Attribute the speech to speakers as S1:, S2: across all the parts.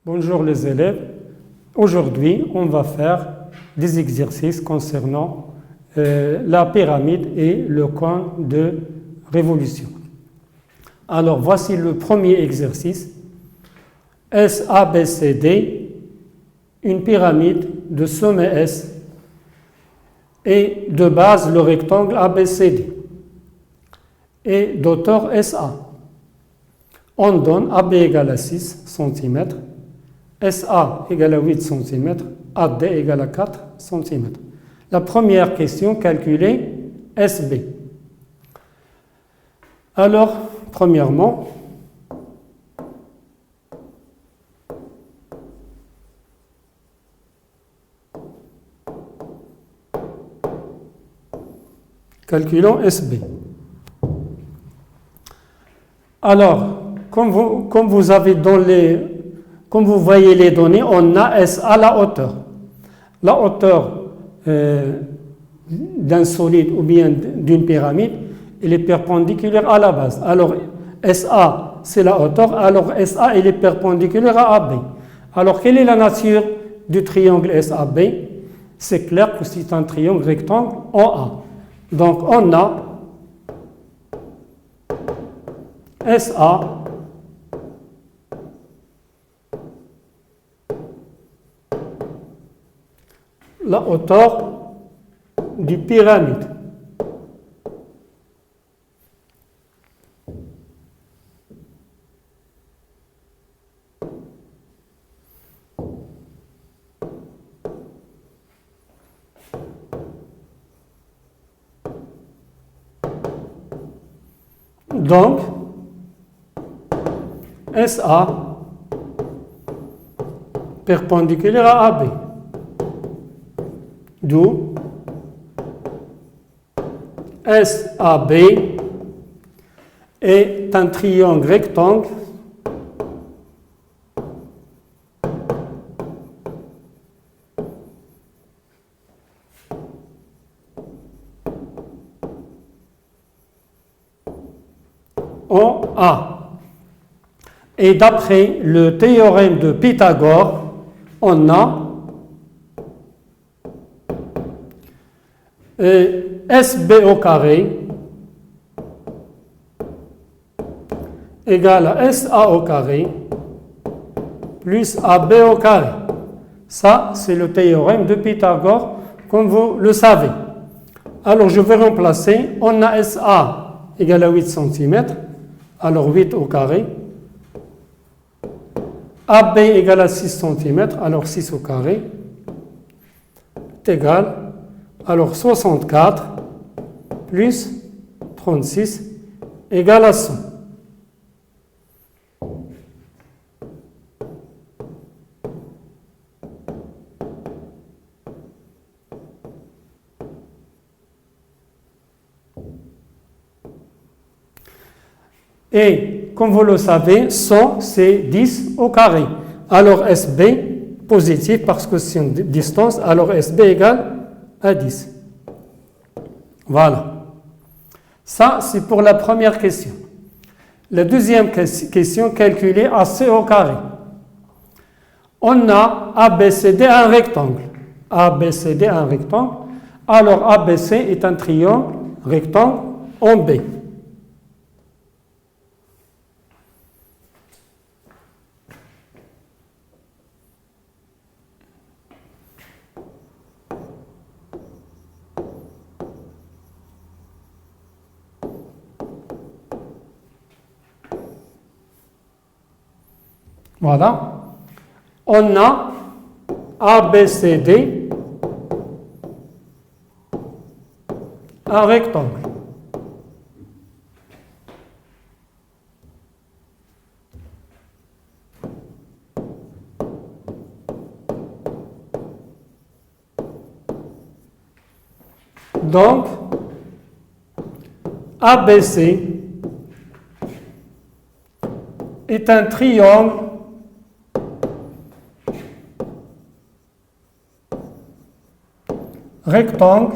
S1: Bonjour les élèves. Aujourd'hui, on va faire des exercices concernant la pyramide et le coin de révolution. Alors, voici le premier exercice. SABCD, une pyramide de sommet S et de base le rectangle ABCD et d'auteur SA. On donne AB égale à 6 cm, SA égale à 8 cm, AD égale à 4 cm. La première question, calculer SB. Alors, premièrement, calculons SB. Alors, comme vous voyez les données, on a SA la hauteur. La hauteur d'un solide ou bien d'une pyramide, elle est perpendiculaire à la base. Alors, SA, c'est la hauteur, alors SA, elle est perpendiculaire à AB. Alors, quelle est la nature du triangle SAB? C'est clair que c'est un triangle rectangle en A. Donc, on a SA la hauteur du pyramide. Donc, SA perpendiculaire à AB. D'où SAB est un triangle rectangle en A. Et d'après le théorème de Pythagore, on a SB au carré égale à SA au carré plus AB au carré. Ça, c'est le théorème de Pythagore, comme vous le savez. Alors, je vais remplacer. On a SA égale à 8 cm, alors 8 au carré. AB égale à 6 cm, alors 6 au carré, est égal, alors 64 plus 36 égale à 100. Et comme vous le savez, 100 c'est 10 au carré. Alors SB positif parce que c'est une distance, alors SB égale à 10. Voilà. Ça, c'est pour la première question. La deuxième question, calculer AC au carré. On a ABCD un rectangle. ABCD un rectangle. Alors ABC est un triangle rectangle en B. Voilà. On a ABCD, un rectangle. Donc, ABC est un triangle rectangle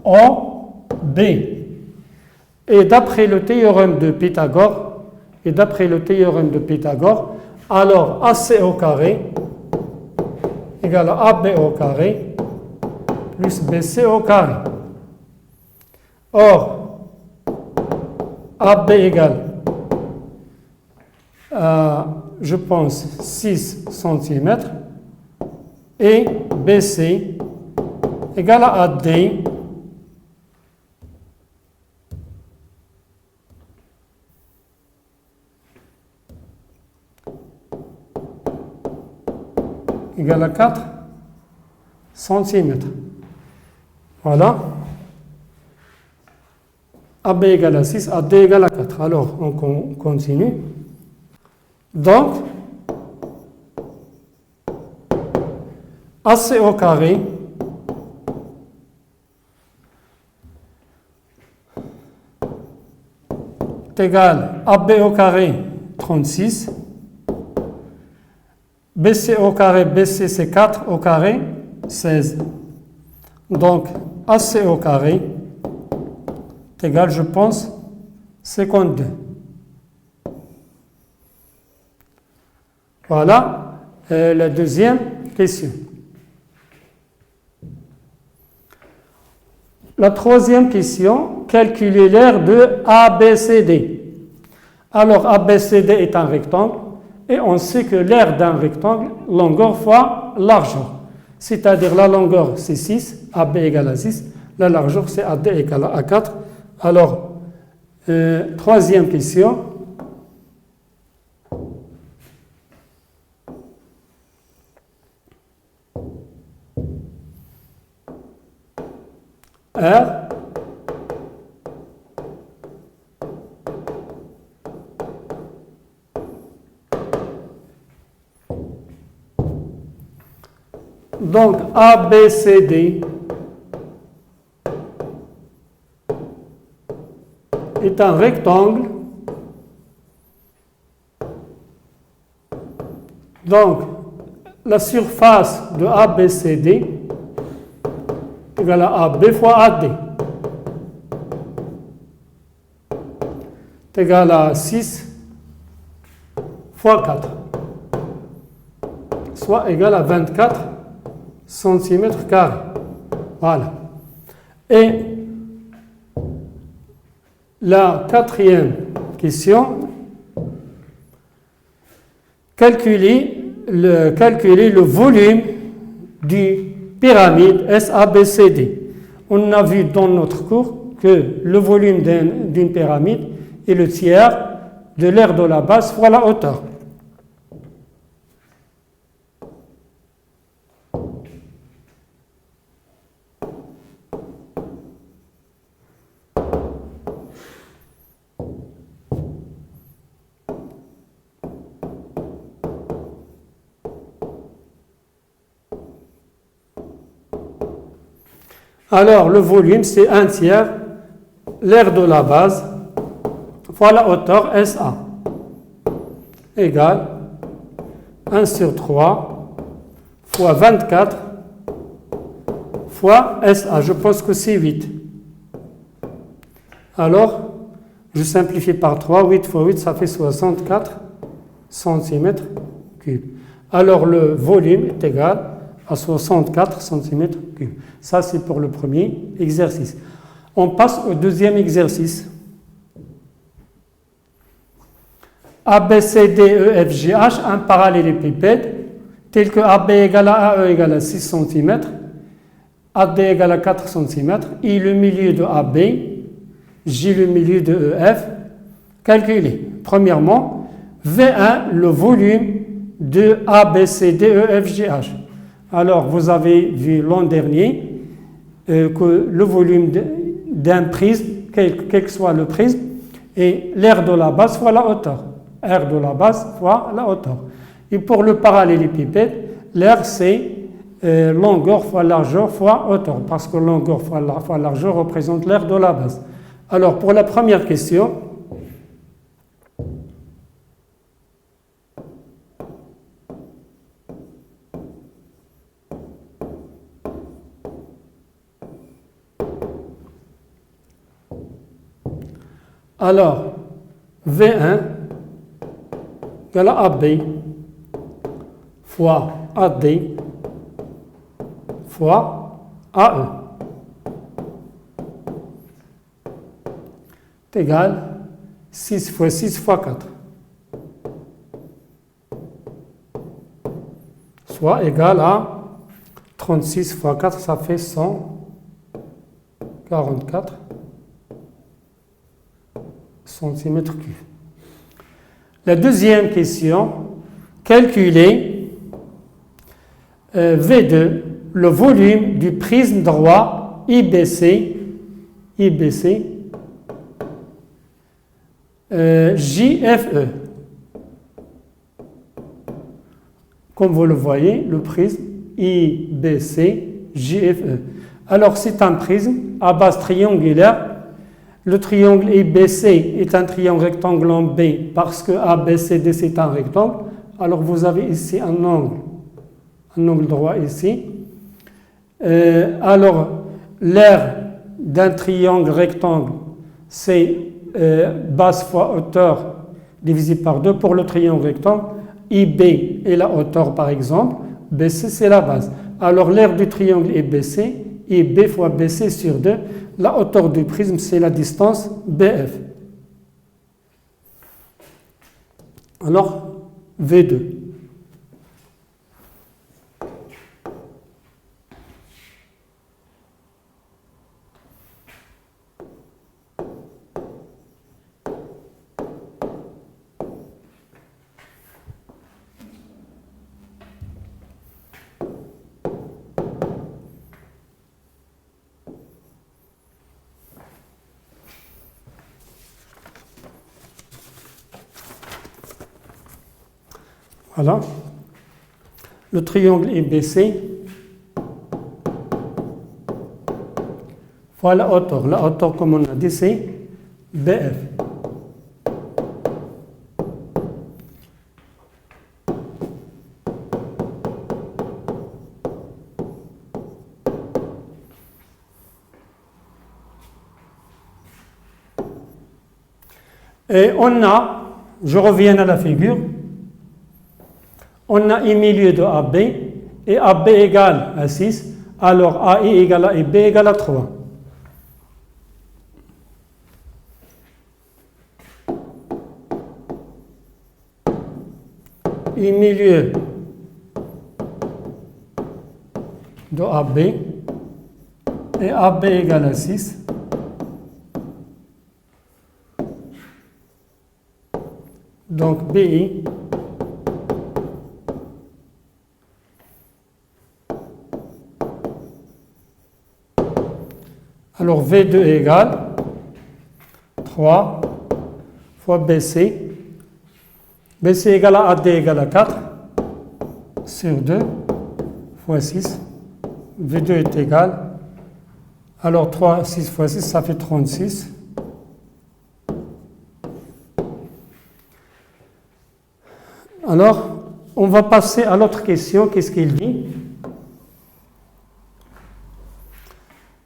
S1: en B. Et d'après le théorème de Pythagore, Alors AC au carré égale à AB au carré plus BC au carré. Or, AB égale à, je pense, 6 cm et BC égale à AD égale à 4 cm. Voilà. AB égale à 6, AD égale à 4. Alors, on continue. Donc, AC au carré est égal à AB au carré 36. BC au carré, BC c'est 4 au carré, 16. Donc, AC au carré est égal, je pense, 52. Voilà la deuxième question. La troisième question, calculer l'aire de ABCD. Alors, ABCD est un rectangle. Et on sait que l'aire d'un rectangle, longueur fois largeur. C'est-à-dire la longueur c'est 6, AB égale à 6, la largeur c'est AD égale à 4. Alors, troisième question. R donc ABCD est un rectangle. Donc la surface de ABCD est égale à AB fois AD est égal à 6 fois 4, soit égal à 24 cm². Voilà. Et la quatrième question, calculer le volume du pyramide SABCD. On a vu dans notre cours que le volume d'une pyramide est le tiers de l'aire de la base fois la hauteur. Alors, le volume, c'est un tiers, l'aire de la base, fois la hauteur SA, égale 1 sur 3 fois 24 fois SA. Je pense que c'est 8. Alors, je simplifie par 3, 8 fois 8, ça fait 64 cm3. Alors, le volume est égal à 64 cm3. Ça, c'est pour le premier exercice. On passe au deuxième exercice. ABCDEFGH, un parallélépipède, tel que AB égale à AE égale à 6 cm, AD égale à 4 cm, I le milieu de AB, J le milieu de EF. Calculez. Premièrement, V1, le volume de ABCDEFGH. Alors, vous avez vu l'an dernier que le volume d'un prisme, quel que soit le prisme, est l'aire de la base fois la hauteur. R de la base fois la hauteur. Et pour le parallélépipède, l'aire c'est longueur fois largeur fois hauteur, parce que longueur fois largeur représente l'aire de la base. Alors, pour la première question, alors, V1 égale à AB fois AD fois AE est égal 6 fois 6 fois 4, soit égal à 36 fois 4, ça fait 144 centimètres cubes. La deuxième question, calculer V2, le volume du prisme droit IBC JFE. Comme vous le voyez, le prisme IBC JFE. Alors c'est un prisme à base triangulaire. Le triangle IBC est un triangle rectangle en B parce que ABCD c'est un rectangle. Alors vous avez ici un angle droit ici. Alors l'aire d'un triangle rectangle c'est base fois hauteur divisé par 2 pour le triangle rectangle. IB est la hauteur par exemple, BC c'est la base. Alors l'aire du triangle IBC, IB fois BC sur 2, la hauteur du prisme c'est la distance BF. Alors V2. Voilà. Le triangle IBC fois la hauteur. La hauteur, comme on a dit, c'est BF. Et on a, je reviens à la figure, on a un milieu de AB et AB égale à 6, alors AI égale à B égale à 3. Et milieu de AB et AB égale à 6. Donc BI alors V2 égale 3 fois BC. BC égale à AD égale à 4 sur 2 fois 6. V2 est égal. Alors 3, 6 fois 6, ça fait 36. Alors, on va passer à l'autre question. Qu'est-ce qu'il dit?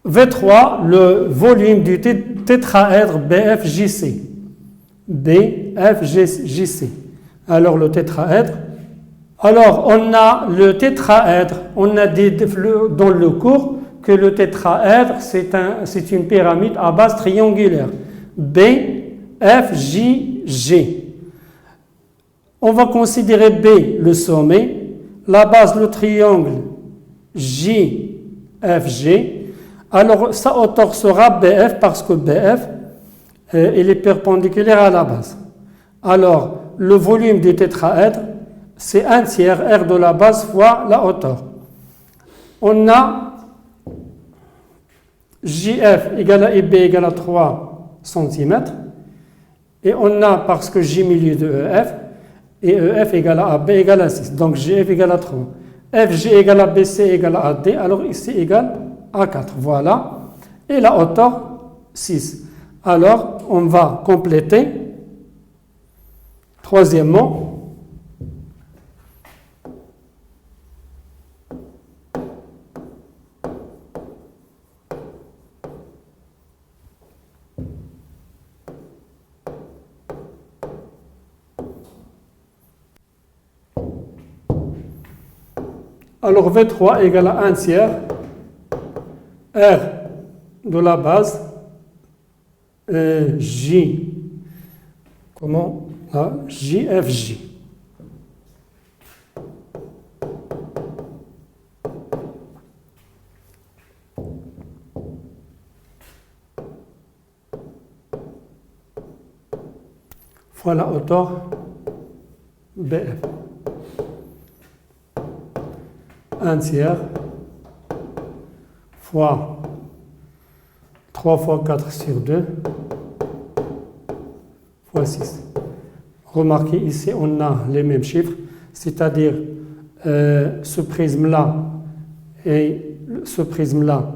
S1: V3, le volume du tétraèdre BFJC. BFJC. Alors, le tétraèdre. Alors, on a le tétraèdre. On a dit dans le cours que le tétraèdre, c'est une pyramide à base triangulaire. BFJG. On va considérer B, le sommet, la base, le triangle JFG. Alors, sa hauteur sera BF parce que BF, il est perpendiculaire à la base. Alors, le volume du tétraèdre, c'est 1 tiers R de la base fois la hauteur. On a JF égale à EB égale à 3 cm. Et on a, parce que J milieu de EF, et EF égale à AB égale à 6. Donc GF égale à 3. FG égale à BC égale à AD. Alors ici égale à 4. Voilà. Et la hauteur, 6. Alors, on va compléter. Troisièmement, Alors V3 égale à 1 tiers R de la base J, comment là, JFJ. Fois la hauteur BF. 1 tiers fois 3 fois 4 sur 2 fois 6. Remarquez ici on a les mêmes chiffres, c'est-à-dire ce prisme-là et ce prisme-là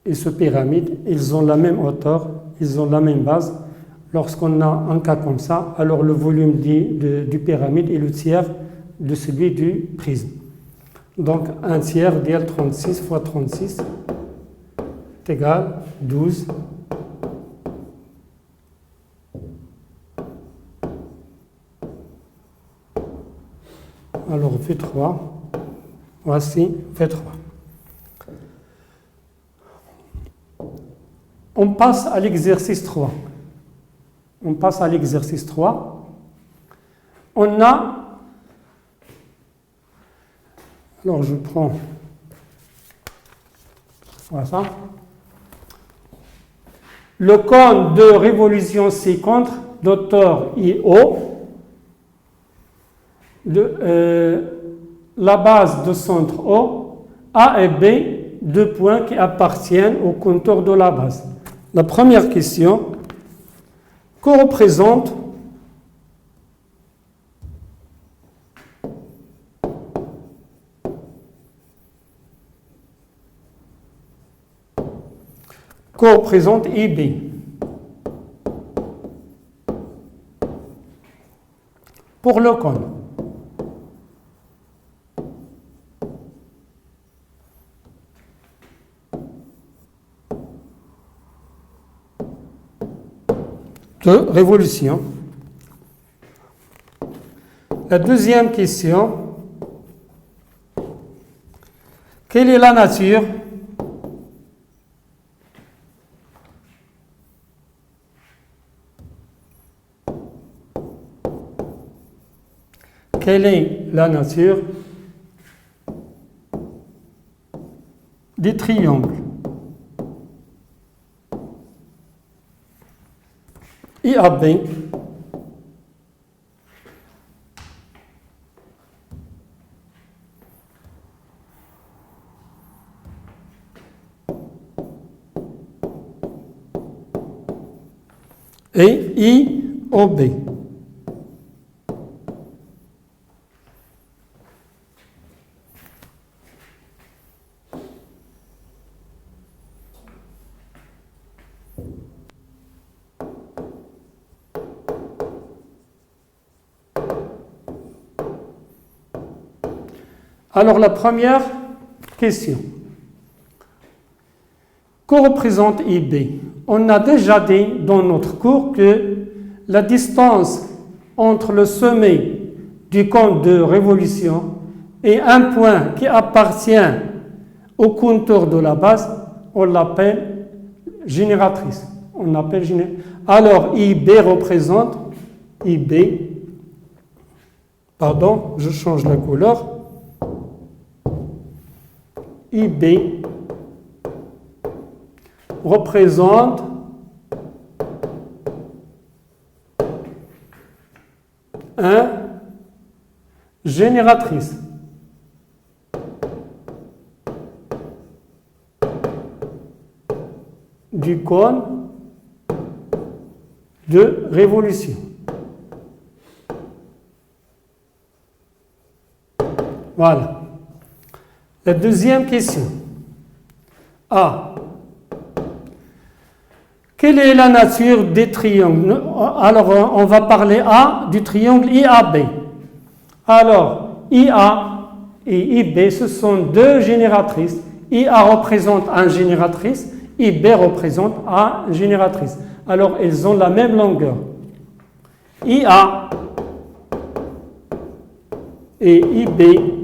S1: et ce pyramide, ils ont la même hauteur, ils ont la même base. Lorsqu'on a un cas comme ça, alors le volume du pyramide est le tiers de celui du prisme. Donc 1 tiers d'IL 36 fois 36 est égal à 12. Alors V3, voici V3. On passe à l'exercice 3. On passe à l'exercice 3. On a, alors je prends, voilà, le cône de révolution ci-contre d'auteur IO, la base de centre O, A et B, deux points qui appartiennent au contour de la base. La première question, que représente IB pour le cône? De révolution. La deuxième question, quelle est la nature des triangles IAB et IOB? Alors la première question, que représente IB? On a déjà dit dans notre cours que la distance entre le sommet du cône de révolution et un point qui appartient au contour de la base, on l'appelle génératrice. Alors IB représente je change la couleur. IB représente un génératrice. Du cône de révolution. Voilà. La deuxième question. A. Quelle est la nature des triangles? Alors, on va parler A du triangle IAB. Alors, IA et IB, ce sont deux génératrices. IA représente un génératrice, IB représente un génératrice. Alors, elles ont la même longueur. IA et IB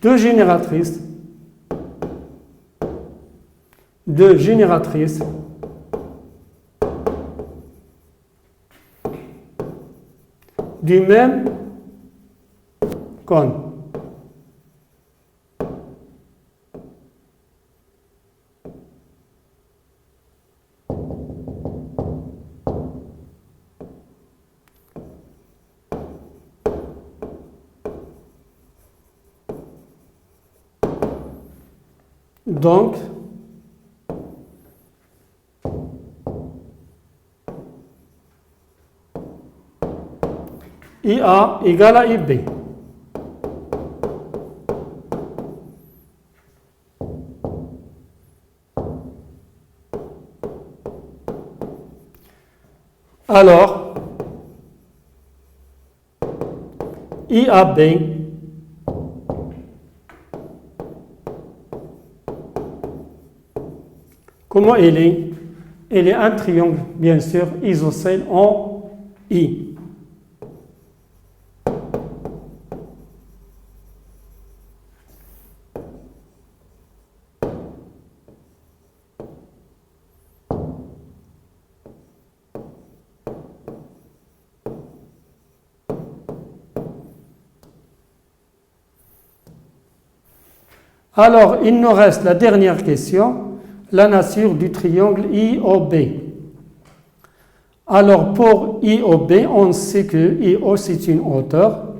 S1: deux génératrices du même cône. Donc, IA égale à IB. Alors, IAB comment elle est? Elle est un triangle, bien sûr, isocèle en I. Alors, il nous reste la dernière question, la nature du triangle IOB. Alors, pour IOB, on sait que IO, c'est une hauteur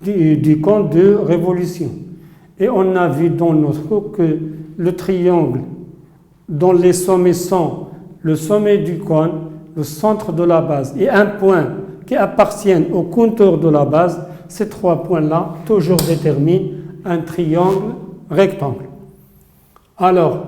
S1: du cône de révolution. Et on a vu dans notre cours que le triangle, dont les sommets sont le sommet du cône, le centre de la base et un point qui appartient au contour de la base, ces trois points-là toujours déterminent un triangle rectangle. Alors,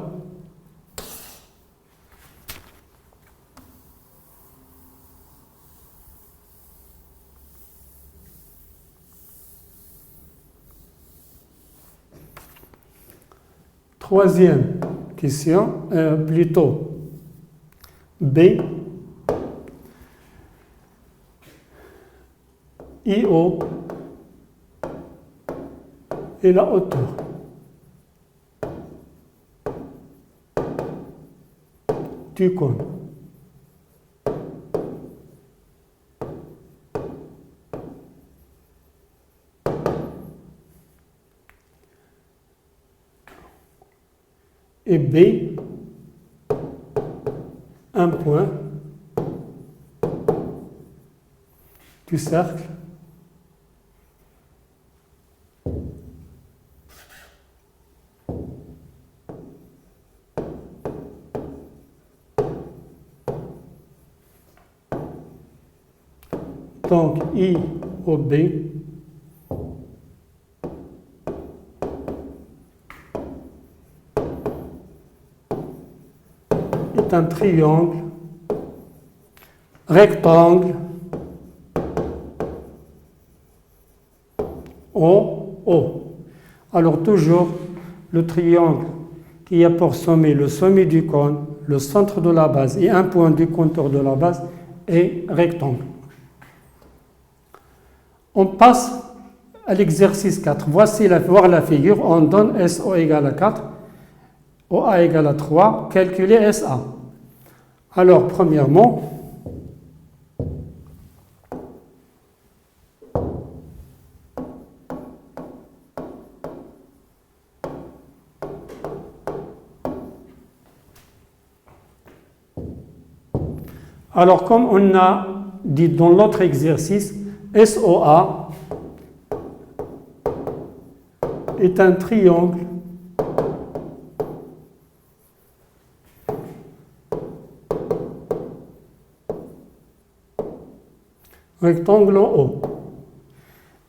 S1: troisième question, plutôt B, IO et la hauteur du cône. Et B, un point du cercle donc IOB est un triangle rectangle OO. Alors toujours le triangle qui a pour sommet le sommet du cône, le centre de la base et un point du contour de la base est rectangle. On passe à l'exercice 4. Voici voir la figure. On donne SO égale à 4, OA égale à 3. Calculer SA. Alors, premièrement, comme on a dit dans l'autre exercice, SOA est un triangle rectangle en O.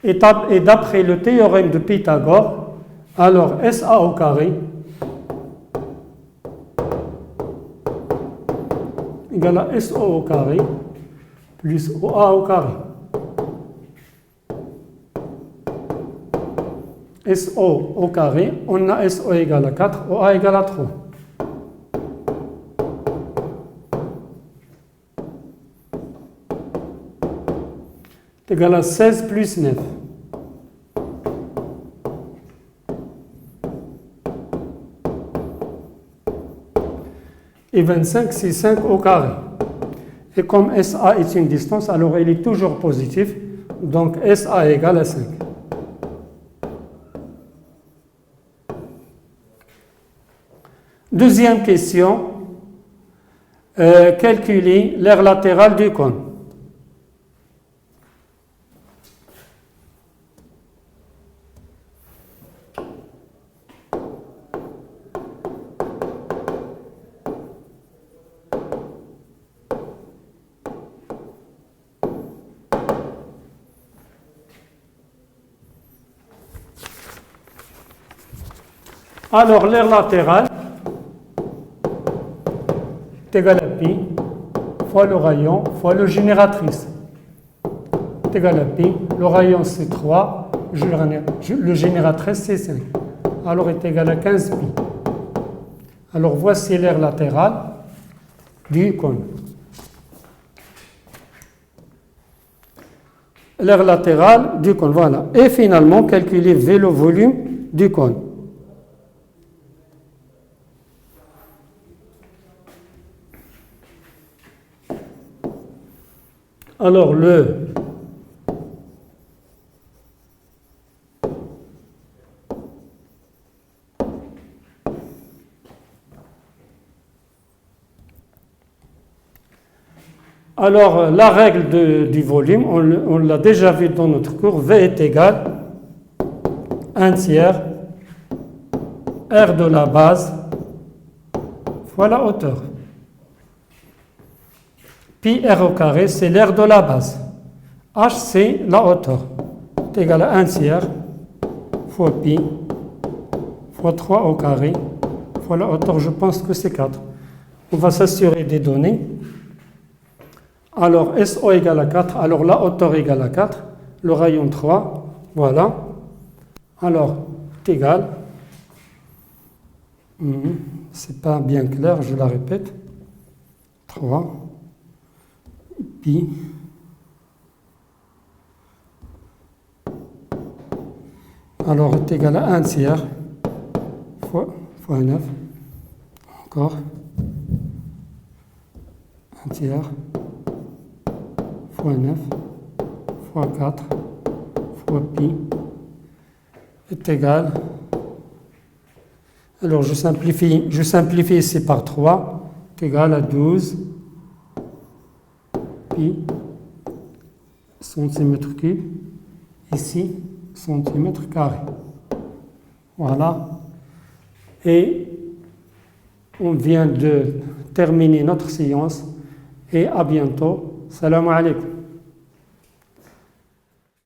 S1: Et d'après le théorème de Pythagore, alors SA au carré égale à SO au carré plus OA au carré. SO au carré, on a SO égale à 4, OA égale à 3. Égale à 16 plus 9. et 25 c'est 5 au carré. Et comme SA est une distance, alors il est toujours positif. Donc SA égale à 5. Deuxième question. Calculer l'aire latérale du cône. Alors, l'aire latérale est égale à pi fois le rayon fois le génératrice. Est égal à pi. Le rayon c'est 3, le génératrice c'est 5. Alors, est égal à 15 pi. Alors, voici l'aire latérale du cône. L'aire latérale du cône, voilà. Et finalement, calculer V le volume du cône. Alors, la règle du volume, on l'a déjà vu dans notre cours, V est égal à 1 tiers R de la base fois la hauteur. Pi R au carré, c'est l'aire de la base. H, c'est la hauteur. C'est égal à 1 tiers fois pi fois 3 au carré fois la hauteur, je pense que c'est 4. On va s'assurer des données. Alors, SO égale à 4, alors la hauteur égale à 4, le rayon 3, voilà. Alors, c'est égal, c'est pas bien clair, je la répète, 3, pi, alors est égal à 1 tiers, fois 9, encore, 1 tiers, fois 9, fois 4, fois pi, est égal, alors je simplifie ici par 3, est égal à 12 pi centimètre cube, ici centimètre carré. Voilà. Et on vient de terminer notre séance et à bientôt. Salam alaikum.